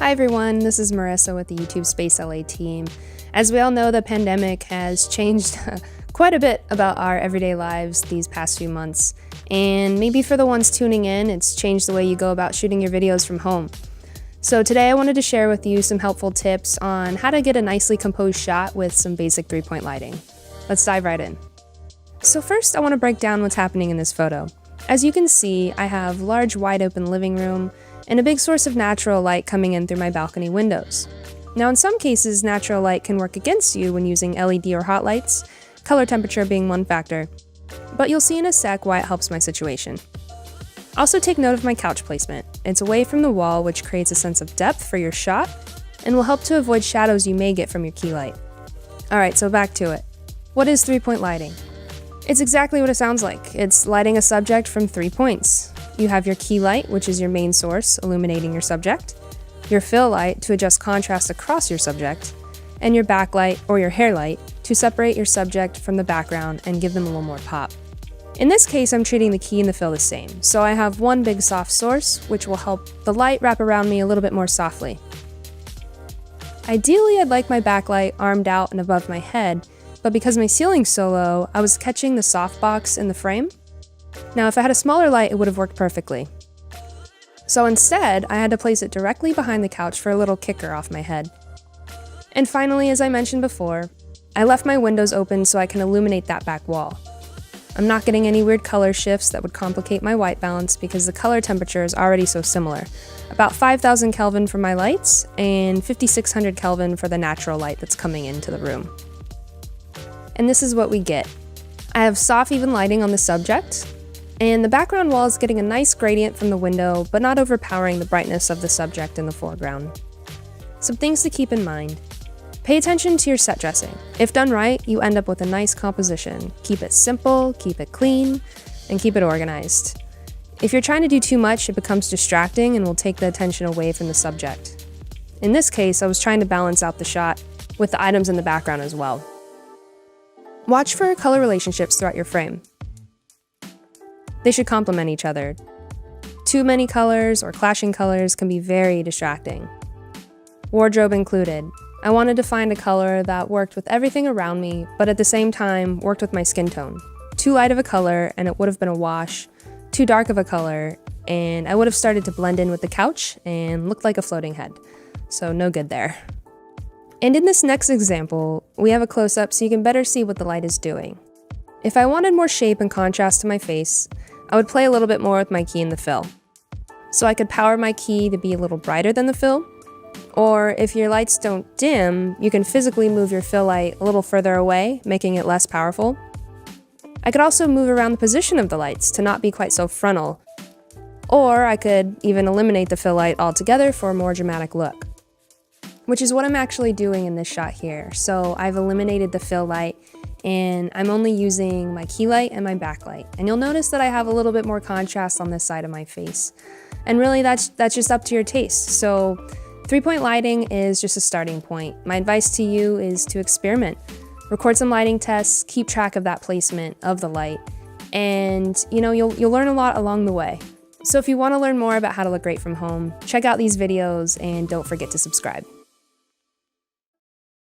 Hi everyone, this is Marissa with the YouTube Space LA team. As we all know, the pandemic has changed quite a bit about our everyday lives these past few months. And maybe for the ones tuning in, it's changed the way you go about shooting your videos from home. So today I wanted to share with you some helpful tips on how to get a nicely composed shot with some basic 3-point lighting. Let's dive right in. So first, I want to break down what's happening in this photo. As you can see, I have a large wide open living room and a big source of natural light coming in through my balcony windows. Now in some cases, natural light can work against you when using LED or hot lights, color temperature being one factor, but you'll see in a sec why it helps my situation. Also take note of my couch placement. It's away from the wall, which creates a sense of depth for your shot and will help to avoid shadows you may get from your key light. Alright, so back to it. What is 3-point lighting? It's exactly what it sounds like. It's lighting a subject from 3 points. You have your key light, which is your main source, illuminating your subject, your fill light to adjust contrast across your subject, and your backlight or your hair light to separate your subject from the background and give them a little more pop. In this case, I'm treating the key and the fill the same, so I have one big soft source, which will help the light wrap around me a little bit more softly. Ideally, I'd like my backlight armed out and above my head, but because my ceiling's so low, I was catching the softbox in the frame. Now, if I had a smaller light, it would have worked perfectly. So instead, I had to place it directly behind the couch for a little kicker off my head. And finally, as I mentioned before, I left my windows open so I can illuminate that back wall. I'm not getting any weird color shifts that would complicate my white balance because the color temperature is already so similar. About 5,000 Kelvin for my lights and 5,600 Kelvin for the natural light that's coming into the room. And this is what we get. I have soft, even lighting on the subject, and the background wall is getting a nice gradient from the window, but not overpowering the brightness of the subject in the foreground. Some things to keep in mind. Pay attention to your set dressing. If done right, you end up with a nice composition. Keep it simple, keep it clean, and keep it organized. If you're trying to do too much, it becomes distracting and will take the attention away from the subject. In this case, I was trying to balance out the shot with the items in the background as well. Watch for color relationships throughout your frame. They should complement each other. Too many colors or clashing colors can be very distracting. Wardrobe included. I wanted to find a color that worked with everything around me, but at the same time worked with my skin tone. Too light of a color and it would have been a wash, too dark of a color, and I would have started to blend in with the couch and looked like a floating head. So no good there. And in this next example, we have a close-up so you can better see what the light is doing. If I wanted more shape and contrast to my face, I would play a little bit more with my key and the fill. So I could power my key to be a little brighter than the fill, or if your lights don't dim, you can physically move your fill light a little further away, making it less powerful. I could also move around the position of the lights to not be quite so frontal, or I could even eliminate the fill light altogether for a more dramatic look, which is what I'm actually doing in this shot here. So I've eliminated the fill light and I'm only using my key light and my backlight. And you'll notice that I have a little bit more contrast on this side of my face. And really that's just up to your taste. So 3-point lighting is just a starting point. My advice to you is to experiment. Record some lighting tests, keep track of that placement of the light, and you'll learn a lot along the way. So if you want to learn more about how to look great from home, check out these videos and don't forget to subscribe.